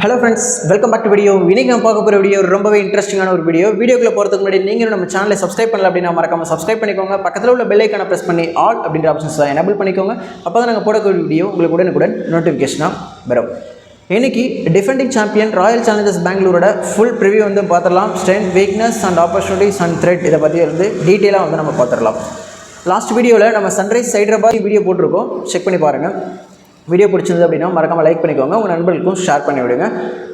Hello friends, welcome back to video. இன்னைக்கு நம்ம பார்க்க போகிற வீடியோ ரொம்பவே இன்ட்ரெஸ்டிங்கான ஒரு வீடியோக்குள்ள போகிறதுக்கு முன்னாடி நீங்கள் நம்ம சேனலை சப்ஸ்கிரைப் பண்ணல அப்படின்னா மறக்காம சப்ஸ்கிரைப் பண்ணிக்கோங்க. பக்கத்தில் உள்ள பெல் ஐக்கானை ப்ரெஸ் பண்ணி ஆல் அப்படின்ற ஆப்ஷன்ஸை எனேபிள் பண்ணிக்கோங்க. அப்போ தான் நாங்கள் போடக்கூடிய வீடியோ உங்களுக்கு உடனுக்குடன் நோட்டிஃபிகேஷனாக வரும். இன்னைக்கு டிஃபெண்டிங் சாம்பியன் ராயல் சேலஞ்சர்ஸ் பெங்களூரோட ஃபுல் ப்ரிவியூ வந்து பார்த்துடலாம். Strength, weakness and opportunities and threat இதை பற்றி வந்து டீட்டெயிலாக வந்து நம்ம பார்த்துடலாம். லாஸ்ட் வீடியோவில் நம்ம சன்ரைஸ் ஹைதராபாத் வீடியோ போட்டிருக்கோம், செக் பண்ணி பாருங்கள். வீடியோ பிடிச்சிருந்தது அப்படின்னா மறக்காமல் லைக் பண்ணிக்கோங்க, உங்கள் நண்பர்களுக்கும் ஷேர் பண்ணி விடுங்க.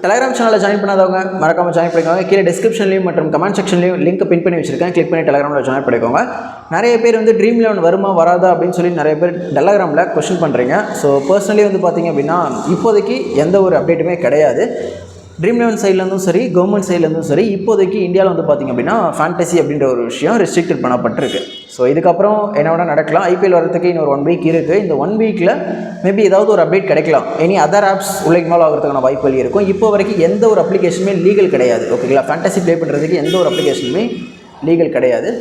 டெலிகிராம் சேனலில் ஜாயின் பண்ணாதவங்க மறக்காமல் ஜாயின் பண்ணிக்கோங்க. கீழே டிஸ்கிரிப்ஷன்லையும் மற்றும் கமெண்ட் செக்ஷன்லையும் லிங்க் பின் பண்ணி வச்சிருக்கேன், கிளிக் பண்ணி டெலிகிராமில் ஜாயின் பண்ணிக்கோங்க. நிறைய பேர் வந்து ட்ரீம் 11 வருமா வராதா அப்படின்னு சொல்லி நிறைய பேர் டெலிகிராமில் கொஸ்டின் பண்ணுறீங்க. ஸோ பர்சனலி வந்து பார்த்தீங்க அப்படின்னா இப்போதைக்கு எந்த ஒரு அப்டேட்டுமே கிடையாது. ட்ரீம் 11 சைட்லேருந்தும் சரி, கவர்மெண்ட் சைட்லேருந்தும் சரி, இப்போதைக்கு இந்தியாவில் வந்து பார்த்திங்க அப்படின்னா ஃபேண்டசி அப்படின்ற ஒரு விஷயம் ரெஸ்ட்ரிக்டட் பண்ணப்பட்டிருக்கு. ஸோ இதுக்கப்புறம் என்ன வேணால் நடக்கலாம். ஐபிஎல் வரதுக்கு இன்னொரு 1 வீக் இருக்குது. இந்த 1 வீக்கில் மேபி ஏதாவது ஒரு அப்டேட் கிடைக்கலாம். எனி அதர் ஆப்ஸ் உள்ள இன்வால்வ் ஆகிறதுக்கான வாய்ப்புகள் இருக்கும். இப்போ வரைக்கும் எந்த ஒரு அப்ளிகேஷனுமே லீகல் கிடையாது. ஓகேங்களா, ஃபேண்டசி ப்ளே பண்ணுறதுக்கு எந்த ஒரு அப்ளிகேஷனுமே லீகல் கிடையாது.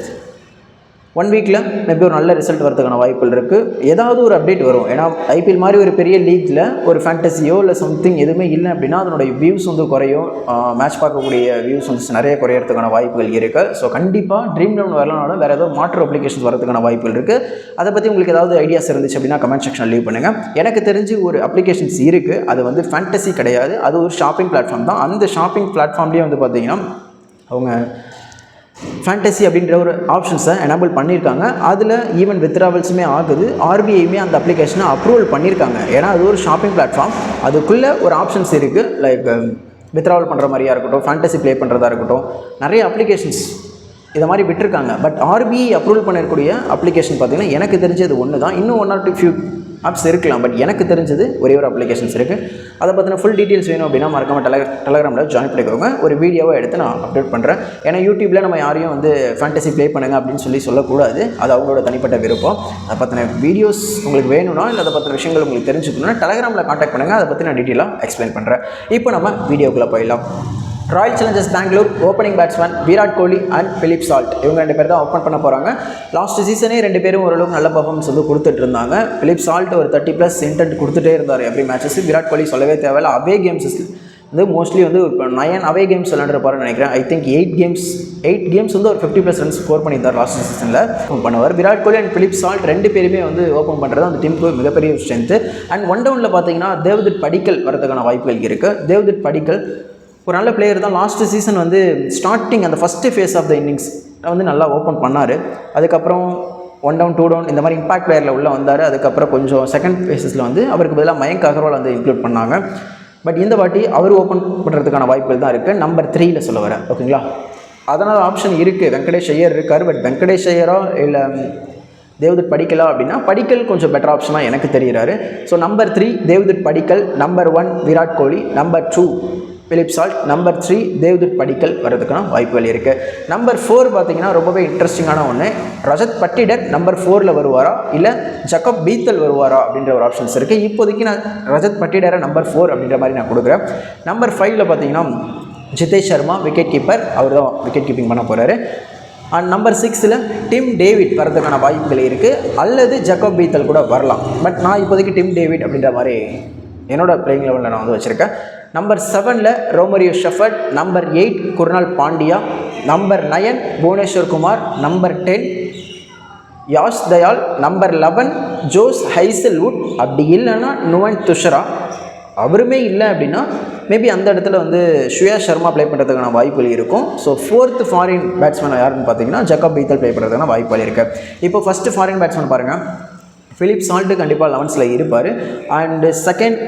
1 வீக்கில் மேபி ஒரு நல்ல ரிசல்ட் வரதுக்கான வாய்ப்புகள் இருக்குது. ஏதாவது ஒரு அப்டேட் வரும். ஏன்னா ஐபிஎல் மாதிரி ஒரு பெரிய லீக்கில் ஒரு ஃபேண்டசியோ இல்லை சம்திங் எதுவுமே இல்லை அப்படின்னா அதனுடைய வியூஸ் வந்து குறையும். மேட்ச் பார்க்கக்கூடிய வியூஸ் வந்து நிறைய குறையிறதுக்கான வாய்ப்புகள் இருக்குது. ஸோ கண்டிப்பாக ட்ரீம் 11 வரலனாலும் வேறு ஏதாவது மாற்று அப்ளிகேஷன்ஸ் வரதுக்கான வாய்ப்புகள் இருக்குது. அதை பற்றி உங்களுக்கு ஏதாவது ஐடியாஸ் இருந்துச்சு அப்படின்னா கமெண்ட் செக்ஷனில் லீவ் பண்ணுங்கள். எனக்கு தெரிஞ்சு ஒரு அப்ளிகேஷன்ஸ் இருக்குது, அது வந்து ஃபேண்டசி கிடையாது, அது ஒரு ஷாப்பிங் பிளாட்ஃபார்ம் தான். அந்த ஷாப்பிங் பிளாட்ஃபார்ம்லேயே வந்து பார்த்திங்கன்னா அவங்க ஃபேண்டசி அப்படின்ற ஒரு ஆப்ஷன்ஸை எனேபிள் பண்ணியிருக்காங்க. அதில் ஈவன் வித்ராவல்ஸுமே ஆகுது. ஆர்பிஐயுமே அந்த அப்ளிகேஷனை அப்ரூவல் பண்ணியிருக்காங்க. ஏன்னா அது ஒரு ஷாப்பிங் பிளாட்ஃபார்ம், அதுக்குள்ளே ஒரு ஆப்ஷன்ஸ் இருக்குது. லைக் வித்ராவல் பண்ணுற மாதிரியாக இருக்கட்டும், ஃபேண்டசி ப்ளே பண்ணுறதா இருக்கட்டும், நிறைய அப்ளிகேஷன்ஸ் இதை மாதிரி விட்டுருக்காங்க. பட் ஆர்பிஐ அப்ரூவல் பண்ணிருக்கூடிய அப்ளிகேஷன் பார்த்திங்கன்னா எனக்கு தெரிஞ்சது ஒன்று தான். இன்னும் 1 or 2 ஃபியூ ஆப்ஸ் இருக்கலாம், பட் எனக்கு தெரிஞ்சது ஒரே ஒரு அப்ளிகேஷன்ஸ் இருக்குது. அதை பற்றின ஃபுல் டீட்டெயில்ஸ் வேணும் அப்படின்னா மறக்காமல் டெலிகிராமில் ஜாயின் பண்ணிக்கோங்க. ஒரு வீடியோவை எடுத்து நான் அப்டேட் பண்ணுறேன். ஏன்னா யூடியூப்பில் நம்ம யாரையும் வந்து ஃபேண்டசி ப்ளே பண்ணுங்கள் அப்படின்னு சொல்லக்கூடாது. அது அவங்களோட தனிப்பட்ட விருப்பம். அதை பற்றின வீடியோஸ் உங்களுக்கு வேணும்னா இல்லை அதை பற்றின விஷயங்கள் உங்களுக்கு தெரிஞ்சுக்கணும்னா டெலிகிராமில் கான்டாக்ட் பண்ணுங்கள். அதை பற்றி நான் டீட்டெயிலாக எக்ஸ்பிளைன் பண்ணுறேன். இப்போ நம்ம வீடியோக்குள்ளே போயிடலாம். Royal challengers Bangalore opening batsman Virat Kohli and Philip Salt, இவங்க 2 பேர் தான் ஓப்பன் பண்ண போகிறாங்க. லாஸ்ட் சீசனே 2 பேரும் ஓரளவுக்கு நல்ல பர்ஃபார்மன்ஸ் வந்து கொடுத்துட்டு இருந்தாங்க. பிலிப் சால்ட் ஒரு 30+ இன்டென்ட் கொடுத்துட்டே இருந்தார் எவ்ரி மேட்சஸ். விராட் கோலி சொல்லவே தேவையில்லை. அவே கேம்ஸ் வந்து மோஸ்ட்லி வந்து 9 அவே கேம்ஸ் விளையாண்டுருப்பாருன்னு நினைக்கிறேன். ஐ திங்க் 8 கேம்ஸ் வந்து ஒரு 50+ ரன்ஸ் ஸ்கோர் பண்ணியிருந்தார் லாஸ்ட் சீசனில் பண்ணுவார். Virat Kohli and Philip salt 2 பேருமே வந்து ஓப்பன் பண்ணுறது அந்த டீமுக்கு மிகப்பெரிய ஸ்ட்ரென்த்து. அண்ட் 1 டவுனில் பார்த்தீங்கன்னா தேவ்தத் படிக்கல் வரதுக்கான வாய்ப்புகள் இருக்குது. தேவ்தத் படிக்கல் ஒரு நல்ல பிளேயர் தான். லாஸ்ட் சீசன் வந்து ஸ்டார்டிங் அந்த first phase of the innings வந்து நல்லா ஓப்பன் பண்ணார். அதுக்கப்புறம் 1 டவுன் 2 டவுன் இந்த மாதிரி இம்பாக்ட் பிளேயரில் உள்ளே வந்தார். அதுக்கப்புறம் கொஞ்சம் செகண்ட் ஃபேஸஸில் வந்து அவருக்கு பதிலாக மயங்க் அகர்வால் வந்து இன்க்ளூட் பண்ணாங்க. பட் இந்த வாட்டி அவர் ஓப்பன் பண்ணுறதுக்கான வாய்ப்புகள் தான் இருக்குது. நம்பர் 3ல் சொல்ல வரேன். ஓகேங்களா, அதனால் ஆப்ஷன் இருக்குது. வெங்கடேஷ் ஐயர் இருக்கார். பட் வெங்கடேஷ் ஐயரோ இல்லை தேவ்தத் படிக்கலா அப்படின்னா படிக்கல் கொஞ்சம் பெட்டர் ஆப்ஷனாக எனக்கு தெரிகிறாரு. So number 3 Devdutt Padikkal, number 1 Virat Kohli, number 2 Phil Salt, number 3 Devdutt Padikkal வரதுக்கான வாய்ப்புகள் இருக்குது. நம்பர் 4 பார்த்தீங்கன்னா ரொம்பவே இன்ட்ரெஸ்டிங்கான ஒன்று. ரஜத் பட்டிடர் நம்பர் 4ல் வருவாரா இல்லை ஜக்கப் பீத்தல் வருவாரா அப்படின்ற ஒரு ஆப்ஷன்ஸ் இருக்குது. இப்போதைக்கு நான் ரஜத் பட்டிடரை நம்பர் 4 அப்படின்ற மாதிரி நான் கொடுக்குறேன். நம்பர் 5ல் பார்த்தீங்கன்னா ஜிதேஷ் சர்மா விக்கெட் கீப்பர், அவர் தான் விக்கெட் கீப்பிங் பண்ண போகிறாரு. அண்ட் நம்பர் 6ல் டிம் டேவிட் வரதுக்கான வாய்ப்புகள் இருக்குது. அல்லது ஜக்கப் பீத்தல் கூட வரலாம். பட் நான் இப்போதைக்கு டிம் டேவிட் அப்படின்ற மாதிரி என்னோட பிளேயிங் லெவலில் நான் வந்து வச்சுருக்கேன். நம்பர் 7ல் Romario Shepherd, number 8 Krunal Pandya, number 9 Bhuvneshwar Kumar, number 10 Yash Dayal, number 11 Josh Hazlewood. அப்படி இல்லைன்னா நுவன் துஷரா, அவருமே இல்லை அப்படின்னா மேபி அந்த இடத்துல வந்து ஸ்ரேயா சர்மா ப்ளே பண்ணுறதுக்கான வாய்ப்புகள் இருக்கும். ஸோ 4th ஃபாரின் பேட்ஸ்மேன் யாருன்னு பார்த்தீங்கன்னா ஜக்கப் பீத்தல் ப்ளே பண்ணுறதுக்கான வாய்ப்புகள் இருக்குது. இப்போ ஃபஸ்ட்டு ஃபாரின் பேட்ஸ்மேன் பாருங்கள், பிலிப் சால்ட்டு கண்டிப்பாக 11ல் இருப்பார். அண்டு செகண்ட்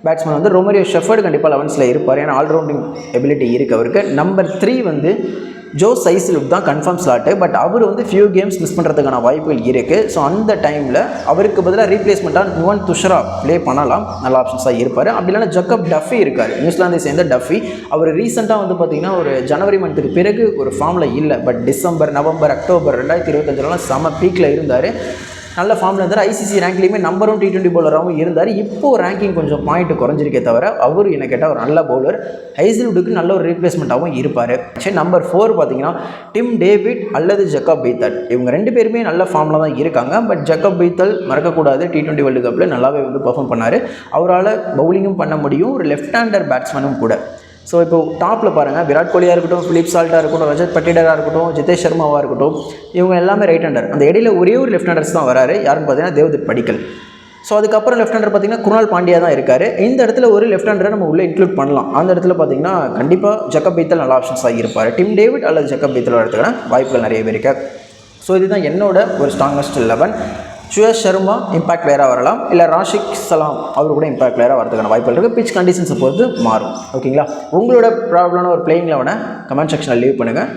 பேட்ஸ்மேன் வந்து ரோமரியோ ஷெஃபர்டு கண்டிப்பாக 11ல் இருப்பார். ஏன்னா ஆல்ரவுண்டிங் எபிலிட்டி இருக்குது அவருக்கு. நம்பர் 3 வந்து ஜோஸ் ஹைசல்வுட் தான் கன்ஃபார்ம் ஸ்லாட்டு. பட் அவர் வந்து ஃபியூ கேம்ஸ் மிஸ் பண்ணுறதுக்கான வாய்ப்புகள் இருக்குது. ஸோ அந்த டைமில் அவருக்கு பதிலாக ரீப்ளேஸ்மெண்ட்டாக நுவன் துஷரா ப்ளே பண்ணலாம், நல்ல ஆப்ஷன்ஸாக இருப்பார். அப்படி இல்லைனா ஜக்கப் டஃபி இருக்கார், நியூசிலாந்தை சேர்ந்த டஃபி. அவர் ரீசெண்டாக வந்து பார்த்திங்கன்னா ஒரு ஜனவரி மந்த்துக்கு பிறகு ஒரு ஃபார்மில் இல்லை. பட் டிசம்பர், நவம்பர், அக்டோபர் 2025 செம பீக்கில் இருந்தார். நல்ல ஃபார்மில் இருந்தார். ஐசிசி ரேங்க்லேயுமே நம்பர் 1 T20 பவுலராகவும் இருந்தார். இப்போது ரேங்கிங் கொஞ்சம் பாயிண்ட் குறைஞ்சிருக்கே தவிர அவர் என்ன கேட்டால் ஒரு நல்ல பவுலர், ஹைசல்வுட்டுக்கு நல்ல ஒரு ரீப்ளேஸ்மெண்ட்டாகவும் இருப்பார். சரி, நம்பர் 4 பார்த்தீங்கன்னா டிம் டேவிட் அல்லது ஜக்கப் பீத்தல். இவங்க 2 பேருமே நல்ல ஃபார்மில் தான் இருக்காங்க. பட் ஜக்கப் பீத்தல் மறக்கக்கூடாது, T20 வேர்ல்டு கப்பில் நல்லாவே வந்து பெர்ஃபார்ம் பண்ணார். அவரால் பவுலிங்கும் பண்ண முடியும், ஒரு லெஃப்ட் ஹேண்டர் பேட்ஸ்மேனும் கூட. ஸோ இப்போ டாப்பில் பாருங்கள், விராட் கோலியாக இருக்கட்டும், ஃபிலிப் சால்ட்டாக இருக்கட்டும், ரஜத் பட்டிடராக இருக்கட்டும், ஜிதேஷ் சர்மாவாக இருக்கட்டும், இவங்க எல்லாமே ரைட் ஹேண்டர். அந்த இடையில ஒரே ஒரு லெஃப்ட் ஹேண்டர்ஸ் தான் வராரு. யாருன்னு பார்த்தீங்கன்னா தேவ்தத் படிக்கல். ஸோ அதுக்கப்புறம் லெஃப்ட் ஹேண்டர் பார்த்தீங்கன்னா குருணால் பாண்டியா தான் இருக்கார். இந்த இடத்துல ஒரு லெஃப்ட் ஹேண்டரை நம்ம உள்ளே இன்க்ளூட் பண்ணலாம். அந்த இடத்துல பார்த்தீங்கன்னா கண்டிப்பாக ஜக்கப் பீத்தல் நல்ல ஆப்ஷன்ஸாக இருப்பார். டிம் டேவிட் அல்லது ஜக்கப் பீத்தல் வரதுக்கான வாய்ப்புகள் நிறையவே இருக்குது. ஸோ இதுதான் என்னோட ஒரு ஸ்ட்ராங்கஸ்ட் 11. சுயேஷ் சர்மா இம்பாக்ட் பிளேயராக வரலாம், இல்லை ராஷிக் சலாம் அவர் கூட இம்பாக்ட் பிளேயராக வரதுக்கான வாய்ப்புகள் இருக்குது. பிச் கண்டிஷன்ஸை பொறுத்து மாறும். ஓகேங்களா? உங்களோட ப்ராப்ளமான ஒரு பிளேயிங் 11 கமெண்ட் செக்ஷனில் லீவ் பண்ணுங்கள்.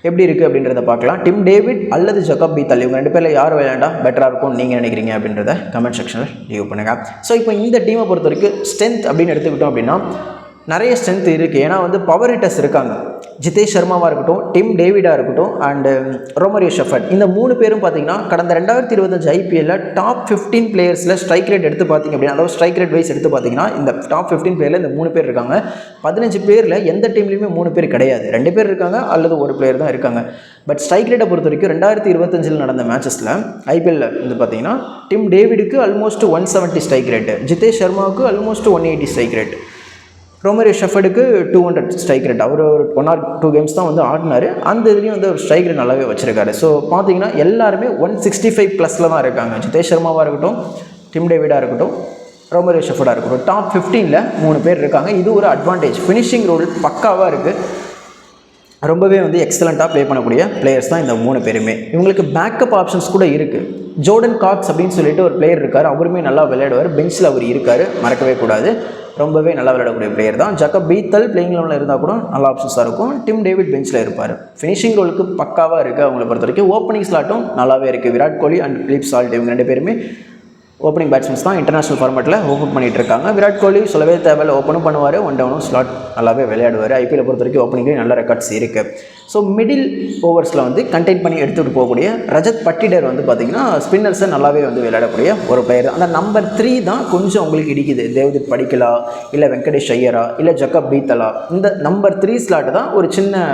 எப்படி இருக்குது அப்படின்றத பார்க்கலாம். டிம் டேவிட் அல்லது ஜக்கப் பீத்தல் இவங்க 2 பேரில் யார் விளையாண்டா பெட்டராக இருக்கும்னு நீங்கள் நினைக்கிறீங்க அப்படின்றத கமெண்ட் செக்ஷனில் லீவ் பண்ணுங்கள். ஸோ இப்போ இந்த டீமை பொறுத்த வரைக்கும் ஸ்ட்ரென்த் அப்படின்னு எடுத்துக்கிட்டோம் அப்படின்னா நிறைய ஸ்ட்ரென்த் இருக்குது. ஏன்னா வந்து பவர் ஹிட்டர்ஸ் இருக்காங்க. ஜிதேஷ் சர்மாவாக இருக்கட்டும், டிம் டேவிடாக இருக்கட்டும், அண்டு ரோமரியோ ஷெஃபர்ட், இந்த 3 பேரும் பார்த்தீங்கன்னா கடந்த 2025 IPL டாப் 15 பிளேயர்ஸில் ஸ்ட்ரைக் ரேட் எடுத்து பார்த்தீங்க அப்படின்னா, அதாவது ஸ்ட்ரைக் ரேட் வைஸ் எடுத்து பார்த்தீங்கன்னா இந்த டாப் 15 பிளேயரில் இந்த 3 பேர் இருக்காங்க. 15 பேரில் எந்த டீம்லேயுமே 3 பேர் கிடையாது. 2 பேர் இருக்காங்க அல்லது ஒரு பிளேயர் தான் இருக்காங்க. பட் ஸ்ட்ரைக் ரேட்டை பொறுத்த வரைக்கும் 2025 நடந்த மேட்சஸில் IPL வந்து பார்த்தீங்கன்னா டிம் டேவிடுக்கு ஆல்மோஸ்ட் 170 ஸ்ட்ரைக் ரேட்டு, ஜிதேஷ் சர்மாவுக்கு ஆல்மோஸ்ட் 180 ஸ்ட்ரைக் ரேட், ரோமரியோ ஷெஃபர்டுக்கு 200 ஸ்ட்ரைக் ரேட். அவர் ஒரு 1 or 2 கேம்ஸ் தான் வந்து ஆடினார். அந்த இதுலேயும் வந்து ஒரு ஸ்ட்ரைக் ரேட் நல்லாவே வச்சிருக்காரு. ஸோ பார்த்தீங்கன்னா எல்லாருமே 165+ தான் இருக்காங்க. ஜிதேஷ் சர்மாவாக இருக்கட்டும், டிம் டேவிடாக இருக்கட்டும், ரோமரியோ ஷெஃபர்டாக இருக்கட்டும், டாப் 15ல் 3 பேர் இருக்காங்க. இது ஒரு அட்வான்டேஜ். ஃபினிஷிங் ரோல் பக்காவாக இருக்குது. ரொம்பவே வந்து எக்ஸலண்ட்டாக ப்ளே பண்ணக்கூடிய பிளேயர்ஸ் தான் இந்த 3 பேருமே. இவங்களுக்கு பேக்கப் ஆப்ஷன்ஸ் கூட இருக்குது. ஜோர்டன் காக்ஸ் அப்படின்னு சொல்லிட்டு ஒரு பிளேயர் இருக்கார். அவருமே நல்லா விளையாடுவார். பெஞ்சில் அவர் இருக்கார், மறக்கவே கூடாது. ரொம்பவே நல்லா விளையாடக்கூடிய பிளேயர் தான். ஜக்கப் பீத்தல் பிளேயிங் லெவலில் இருந்தால் கூட நல்ல ஆப்ஷன்ஸாக இருக்கும். டிம் டேவிட் பெஞ்சில் இருப்பார். ஃபினிஷிங் ரோலுக்கு பக்காவாக இருக்குது அவங்களை பொறுத்த வரைக்கும். ஓப்பனிங் ஸ்லாட்டும் நல்லாவே இருக்குது. Virat Kohli and flip salt இவங்க 2 பேருமே ஓப்பனிங் பேட்ஸ்மேன்ஸ் தான் இன்டர்நேஷனல் ஃபார்மேட்டில் ஓப்பன் பண்ணிகிட்டு இருக்காங்க. விராட் கோலி சொல்லவே தேவையில்லை, ஓப்பனும் பண்ணுவார், 1 டவுனும் ஸ்லாட் நல்லாவே விளையாடுவார். IPL பொறுத்த வரைக்கும் ஓப்பனிங்லேயும் நல்ல ரெக்கார்ட்ஸ் இருக்குது. ஸோ மிடில் ஓவர்ஸில் வந்து கண்டெயின் பண்ணி எடுத்துகிட்டு போகக்கூடிய ரஜத் பட்டிடர் வந்து பார்த்திங்கன்னா ஸ்பின்னர்ஸை நல்லாவே வந்து விளையாடக்கூடிய ஒரு பிளேயர். அந்த நம்பர் 3 தான் கொஞ்சம் உங்களுக்கு இடிக்குது. தேவ்தத் படிக்கலா, இல்லை வெங்கடேஷ் ஐயரா, இல்லை ஜக்கப் பீத்தலா, இந்த நம்பர் 3 ஸ்லாட் தான் ஒரு சின்ன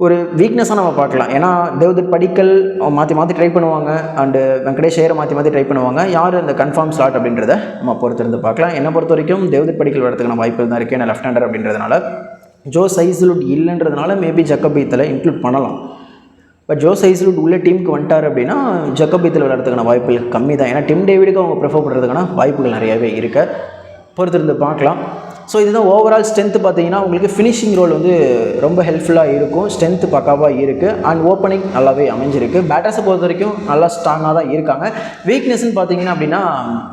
ஒரு வீக்னஸாக நம்ம பார்க்கலாம். ஏன்னா தேவ்தத் படிக்கல் மாற்றி ட்ரை பண்ணுவாங்க, அண்டு வெங்கடேஷ் ஐயரை மாற்றி ட்ரை பண்ணுவாங்க. யார் அந்த கன்ஃபார்ம் ஸ்லாட் அப்படின்றத நம்ம பொறுத்திருந்து பார்க்கலாம். என்னை பொறுத்த வரைக்கும் தேவ்தத் படிக்கல் வரதுக்கான வாய்ப்புகள் தான் இருக்குது. ஏன்னா லெஃப்ட் ஹேண்டர் அப்படின்றதுனால. ஜோஸ் ஹைசல்வுட் இல்லைன்றதுனால மேபி ஜக்கப் பீத்தலை இன்க்ளூட் பண்ணலாம். பட் ஜோஸ் ஹைசல்வுட் உள்ள டீமுக்கு வந்துட்டார் அப்படின்னா ஜக்கப் பீத்தல் விளையாடுறதுக்கான வாய்ப்புகள் கம்மி தான். ஏன்னா டிம் டேவிடுக்கு அவங்க ப்ரிஃபர் பண்ணுறதுக்கான வாய்ப்புகள் நிறையவே இருக்குது. பொறுத்திருந்து பார்க்கலாம். ஸோ இதுதான் ஓவரால் ஸ்ட்ரென்த்து. பார்த்தீங்கன்னா உங்களுக்கு ஃபினிஷிங் ரோல் வந்து ரொம்ப ஹெல்ப்ஃபுல்லாக இருக்கும். ஸ்ட்ரென்த்து பக்காவாக இருக்குது. அண்ட் ஓப்பனிங் நல்லாவே அமைஞ்சிருக்கு. பேட்டர்ஸை பொறுத்த வரைக்கும் நல்லா ஸ்ட்ராங்காக தான் இருக்காங்க. வீக்னஸ்ன்னு பார்த்தீங்கன்னா அப்படின்னா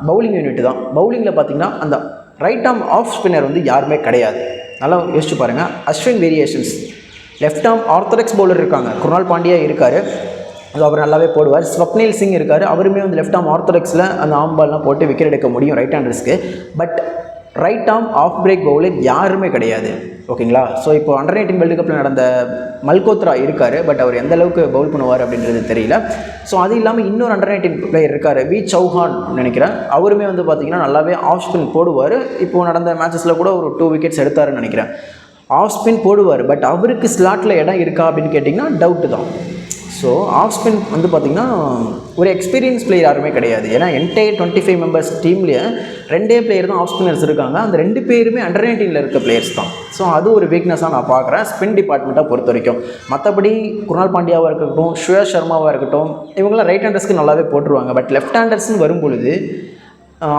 பவுலிங் யூனிட் தான். பவுலிங்கில் பார்த்தீங்கன்னா அந்த ரைட் ஆர்ம் ஆஃப் ஸ்பின்னர் வந்து யாருமே கிடையாது. நல்லா யோசிச்சு பாருங்கள். Ashwin variations, left arm orthodox bowler இருக்காங்க. குருணால் பாண்டியா இருக்கார், அது அவர் நல்லாவே போடுவார். ஸ்வப்னில் சிங் இருக்கார், அவருமே வந்து லெஃப்ட் ஆர்ம் ஆர்த்தடாக்ஸில் அந்த ஆம்பால்லாம் போட்டு விக்கெட் எடுக்க முடியும் ரைட் ஹேண்டர்ஸ்க்கு. But right arm off break bowler யாருமே கிடையாது. ஓகேங்களா? ஸோ இப்போ அண்டர்-19 வேர்ல்டு கப்பில் நடந்த மல்கோத்ரா இருக்கார். பட் அவர் எந்த அளவுக்கு பவுல் பண்ணுவார் அப்படின்றது தெரியல. ஸோ அது இல்லாமல் இன்னொரு அண்டர்-19 பிளேயர் இருக்கார், வி சௌஹான் நினைக்கிறேன். அவருமே வந்து பார்த்திங்கன்னா நல்லாவே ஆஃப் ஸ்பின் போடுவார். இப்போது நடந்த மேட்சஸில் கூட ஒரு 2 விக்கெட்ஸ் எடுத்தாருன்னு நினைக்கிறேன். ஆஃப் ஸ்பின் போடுவார். பட் அவருக்கு ஸ்லாட்டில் இடம் இருக்கா அப்படின்னு கேட்டிங்கன்னா டவுட்டு தான். ஸோ ஆஃப் ஸ்பின் வந்து பார்த்திங்கன்னா ஒரு எக்ஸ்பீரியன்ஸ் பிளேயர் யாருமே கிடையாது. ஏன்னா என்டையர் 25 மெம்பர்ஸ் டீம்லேயே 2 பிளேயர் தான் ஆஃப் ஸ்பின்னர்ஸ் இருக்காங்க. அந்த 2 பேருமே அண்டர்-19 இருக்க பிளேயர்ஸ் தான். ஸோ அது ஒரு வீக்னஸாக நான் பார்க்குறேன் ஸ்பின் டிபார்ட்மெண்ட்டாக பொறுத்த வரைக்கும். மற்றபடி குருணால் பாண்டியாவாக இருக்கட்டும், சுயேஷ் சர்மாவாக இருக்கட்டும், இவங்களாம் ரைட் ஹேண்டர்ஸ்க்கு நல்லாவே போட்டுருவாங்க. பட் லெஃப்ட் ஹேண்டர்ஸ்னு வரும்பொழுது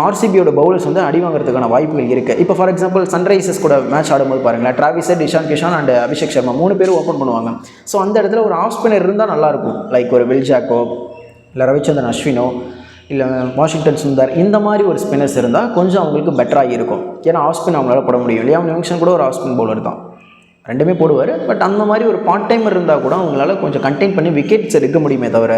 ஆர்சிபியோட பவுலர்ஸ் வந்து அடி வாங்குறதுக்கான வாய்ப்புகள் இருக்குது. இப்போ ஃபார் எக்ஸாம்பிள் சன்ரைசர்ஸ் கூட மேட்ச் ஆடும்போது பாருங்களேன், Travis Head, Ishan Kishan and Abhishek Sharma 3 பேரும் ஓப்பன் பண்ணுவாங்க. ஸோ அந்த இடத்துல ஒரு ஆஃப் ஸ்பின்னர் இருந்தால் நல்லாயிருக்கும். லைக் ஒரு வில் ஜாக்கோ, இல்லை ரவிச்சந்திரன் அஸ்வினோ, இல்லை வாஷிங்டன் சுந்தர், இந்த மாதிரி ஒரு ஸ்பின்னர்ஸ் இருந்தால் கொஞ்சம் அவங்களுக்கு பெட்டராக இருக்கும். ஏன்னா ஆஃப் ஸ்பின் அவங்களால போட முடியும். லியாம் லிவிங்ஸ்டன் கூட ஒரு ஆஃப் ஸ்பின் பவுலர் தான், 2மே போடுவார். பட் அந்த மாதிரி ஒரு பார்ட் டைமர் இருந்தால் கூட அவங்களால கொஞ்சம் கண்டெயின் பண்ணி விக்கெட்ஸ் எடுக்க முடியுமே தவிர.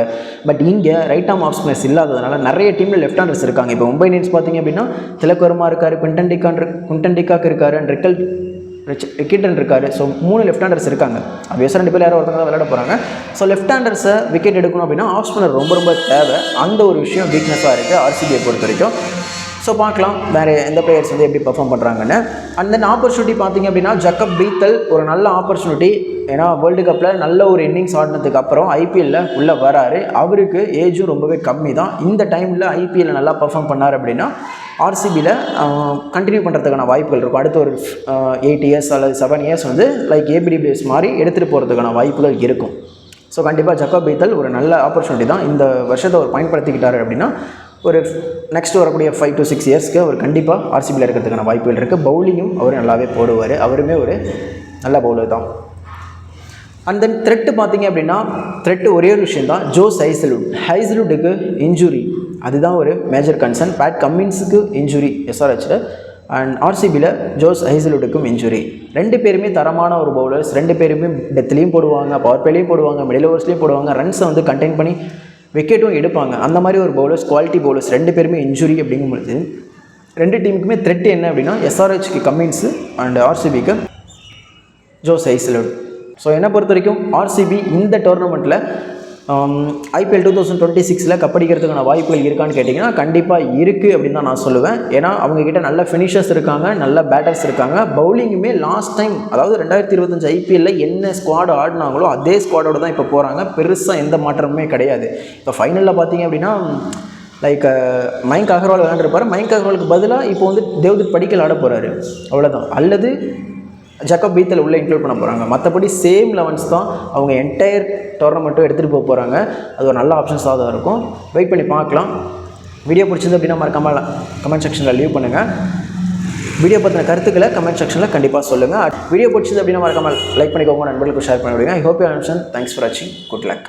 பட் இங்கே ரைட் ஆர்ம் ஆஃப் ஸ்பின்னர்ஸ் இல்லாததுனால நிறைய டீமில் லெஃப்ட் ஹேண்டர்ஸ் இருக்காங்க. இப்போ மும்பை இந்தியன்ஸ் பார்த்திங்க அப்படின்னா திலக் வர்மா இருக்கார், குண்டன் டிகாக் இருக்கார், அண்ட் விக்கெட்டன் இருக்காரு. ஸோ 3 லெஃப்ட் ஹேண்டர்ஸ் இருக்காங்க. ஆப்வியஸாக 2 பேர் யாரோ ஒருத்தங்க தான் விளையாட போகிறாங்க. ஸோ லெஃப்ட் ஹேண்டர்ஸை விக்கெட் எடுக்கணும் அப்படின்னா ஆஃப் ஸ்பின்னர் ரொம்ப ரொம்ப தேவை. அந்த ஒரு விஷயம் வீக்னஸாக இருக்குது ஆர்சிபியை பொறுத்த வரைக்கும். ஸோ பார்க்கலாம் வேறு எந்த பிளேயர்ஸ் வந்து எப்படி பர்ஃபார்ம் பண்ணுறாங்கன்னு. அண்ட் தென் ஆப்பர்ச்சுனிட்டி பார்த்திங்க அப்படின்னா ஜக்கப் பீத்தல் ஒரு நல்ல ஆப்பர்ச்சுனிட்டி. ஏன்னா வேர்ல்டு கப்பில் நல்ல ஒரு இன்னிங்ஸ் ஆடினதுக்கு அப்புறம் ஐபிஎல்லில் உள்ளே வராரு. அவருக்கு ஏஜும் ரொம்பவே கம்மி தான். இந்த டைமில் ஐபிஎல்லில் நல்லா பர்ஃபார்ம் பண்ணார் அப்படின்னா ஆர்சிபியில் கண்டினியூ பண்ணுறதுக்கான வாய்ப்புகள் இருக்கும். அடுத்து ஒரு 8 இயர்ஸ் அல்லது 7 இயர்ஸ் வந்து லைக் ஏபிடிபிஎஸ் மாதிரி எடுத்துகிட்டு போகிறதுக்கான வாய்ப்புகள் இருக்கும். ஸோ கண்டிப்பாக ஜக்கப் பீத்தல் ஒரு நல்ல ஆப்பர்ச்சுனிட்டி தான். இந்த வருஷத்தை அவர் பயன்படுத்திக்கிட்டார் அப்படின்னா ஒரு நெக்ஸ்ட் வரக்கூடிய 5 to 6 இயர்ஸ்க்கு அவர் கண்டிப்பாக ஆர்சிபியில் இருக்கிறதுக்கான வாய்ப்புகள் இருக்குது. பவுலிங்கும் அவர் நல்லாவே போடுவார். அவருமே ஒரு நல்ல பவுலர் தான். அண்ட் தென் த்ரெட்டு பார்த்திங்க அப்படின்னா த்ரெட்டு ஒரே ஒரு விஷயம் தான், ஜோஸ் ஹைசலுட்டுக்கு இன்ஜுரி, அதுதான் ஒரு மேஜர் கன்சர்ன். பேட் கம்மின்ஸுக்கு இன்ஜுரி எஸ்ஆர்ஹெச்சில், அண்ட் ஆர்சிபியில் ஜோஸ் ஹைசலுட்டுக்கும் இன்ஜுரி. 2 பேருமே தரமான ஒரு பவுலர்ஸ். 2 பேருமே டெத்லேயும் போடுவாங்க, பவர் பிளேலையும் போடுவாங்க, மிடில் ஓவர்ஸ்லேயும் போடுவாங்க, ரன்ஸை வந்து கண்டெயின் பண்ணி விக்கெட்டும் எடுப்பாங்க. அந்த மாதிரி ஒரு பவுலர்ஸ், குவாலிட்டி பவுலர்ஸ். 2 பேருமே இன்ஜுரி அப்படிங்கும்பொழுது 2 டீமுக்குமே த்ரெட் என்ன அப்படின்னா எஸ்ஆர்ஹெச்க்கு கம்மின்ஸு அண்ட் ஆர்சிபிக்கு ஜோஸ் ஹைசலுட். ஸோ என்னை பொறுத்த வரைக்கும் ஆர்சிபி இந்த டோர்னமெண்ட்டில் ஐபிஎல் 2026 கப்படிக்கிறதுக்கான வாய்ப்புகள் இருக்கான்னு கேட்டிங்கன்னா கண்டிப்பாக இருக்குது அப்படின்னு தான் நான் சொல்லுவேன். ஏன்னா அவங்கக்கிட்ட நல்ல ஃபினிஷர்ஸ் இருக்காங்க, நல்ல பேட்டர்ஸ் இருக்காங்க. பவுலிங்குமே லாஸ்ட் டைம் அதாவது 2025 ஐபிஎல்லில் என்ன ஸ்குவாட் ஆடினாங்களோ அதே ஸ்குவாடோடு தான் இப்போ போகிறாங்க. பெருசாக எந்த மாற்றமுமே கிடையாது. இப்போ ஃபைனலில் பார்த்தீங்க அப்படின்னா லைக் மயங்க் அகர்வால் விளையாண்டுருப்பார். மயங்க் அகர்வாலுக்கு பதிலாக இப்போ வந்து தேவ்தத் படிக்கல் ஆட போகிறாரு, அவ்வளோதான். அல்லது ஜக்கப் பீத்தல் உள்ளே இன்க்ளூட் பண்ண போகிறாங்க. மற்றபடி சேம் 11s தான் அவங்க என்டையர் டோர்னமெண்ட்டும் எடுத்துகிட்டு போக போகிறாங்க. அது ஒரு நல்ல ஆப்ஷன்ஸாக தான் இருக்கும். வெயிட் பண்ணி பார்க்கலாம். வீடியோ பிடிச்சிருந்து அப்படின்னா மறக்காமல் கமெண்ட் செக்ஷனில் லீவ் பண்ணுங்கள். வீடியோ பற்றின கருத்துக்களை கமெண்ட் செக்ஷனில் கண்டிப்பாக சொல்லுங்கள். வீடியோ பிடிச்சிருந்து அப்படின்னா மறக்காமல் லைக் பண்ணிக்கோங்க, நண்பர்களுக்கு ஷேர் பண்ணி விடுங்க. I hope you understand. Thanks for வாட்சிங். Good luck.